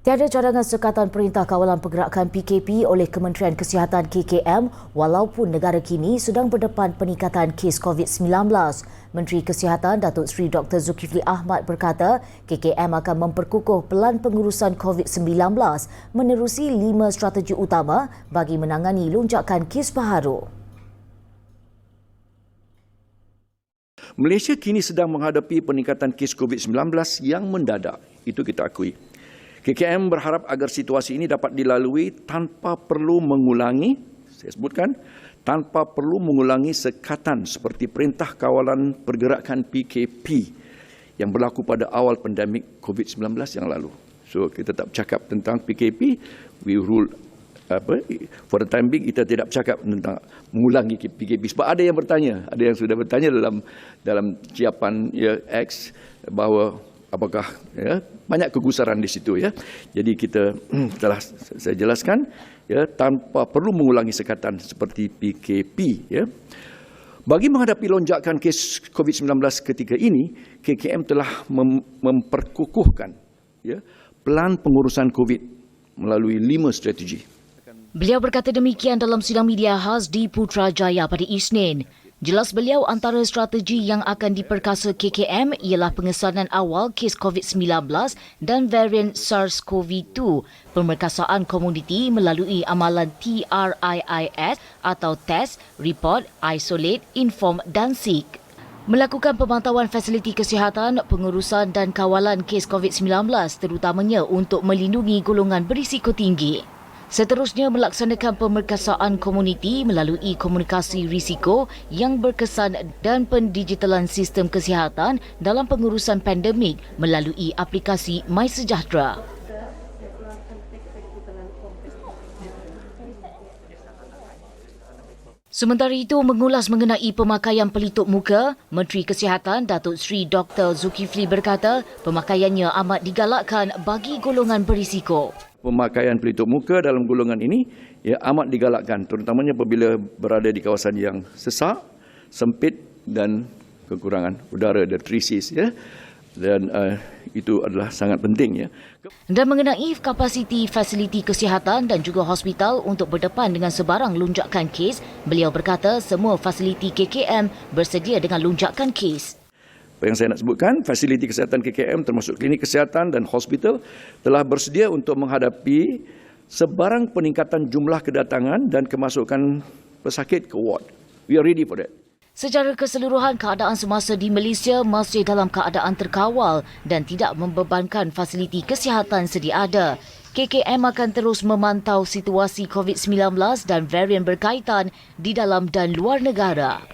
Tiada cadangan sekatan Perintah Kawalan Pergerakan PKP oleh Kementerian Kesihatan KKM walaupun negara kini sedang berdepan peningkatan kes COVID-19. Menteri Kesihatan Datuk Seri Dr. Zulkifli Ahmad berkata KKM akan memperkukuh pelan pengurusan COVID-19 menerusi 5 strategi utama bagi menangani lonjakan kes baharu. Malaysia kini sedang menghadapi peningkatan kes COVID-19 yang mendadak. Itu kita akui. KKM berharap agar situasi ini dapat dilalui tanpa perlu mengulangi, saya sebutkan, tanpa perlu mengulangi sekatan seperti Perintah Kawalan Pergerakan PKP yang berlaku pada awal pandemik COVID-19 yang lalu. So kita tak bercakap tentang PKP, we rule for the time being kita tidak bercakap tentang mengulangi PKP. Sebab ada yang bertanya, ada yang sudah bertanya dalam siapan X bahawa apakah banyak kegusaran di situ ya. Jadi kita telah saya jelaskan tanpa perlu mengulangi sekatan seperti PKP ya. Bagi menghadapi lonjakan kes COVID-19 ketika ini, KKM telah memperkukuhkan pelan pengurusan COVID melalui 5 strategi. Beliau berkata demikian dalam sidang media khas di Putrajaya pada Isnin. Jelas beliau antara strategi yang akan diperkasa KKM ialah pengesanan awal kes COVID-19 dan varian SARS-CoV-2, pemerkasaan komuniti melalui amalan TRIIS atau Test, Report, Isolate, Inform dan Seek. Melakukan pemantauan fasiliti kesihatan, pengurusan dan kawalan kes COVID-19 terutamanya untuk melindungi golongan berisiko tinggi. Seterusnya melaksanakan pemerkasaan komuniti melalui komunikasi risiko yang berkesan dan pendigitalan sistem kesihatan dalam pengurusan pandemik melalui aplikasi MySejahtera. Sementara itu, mengulas mengenai pemakaian pelitup muka, Menteri Kesihatan Datuk Seri Dr. Zulkifli berkata pemakaiannya amat digalakkan bagi golongan berisiko. Pemakaian pelitup muka dalam golongan ini amat digalakkan, terutamanya apabila berada di kawasan yang sesak, sempit dan kekurangan udara, the trisis ya. Dan itu adalah sangat penting ya. Dan mengenai kapasiti fasiliti kesihatan dan juga hospital untuk berdepan dengan sebarang lonjakan kes, beliau berkata semua fasiliti KKM bersedia dengan lonjakan kes. Yang saya nak sebutkan, fasiliti kesihatan KKM termasuk klinik kesihatan dan hospital telah bersedia untuk menghadapi sebarang peningkatan jumlah kedatangan dan kemasukan pesakit ke ward. We are ready for that. Secara keseluruhan, keadaan semasa di Malaysia masih dalam keadaan terkawal dan tidak membebankan fasiliti kesihatan sedia ada. KKM akan terus memantau situasi COVID-19 dan varian berkaitan di dalam dan luar negara.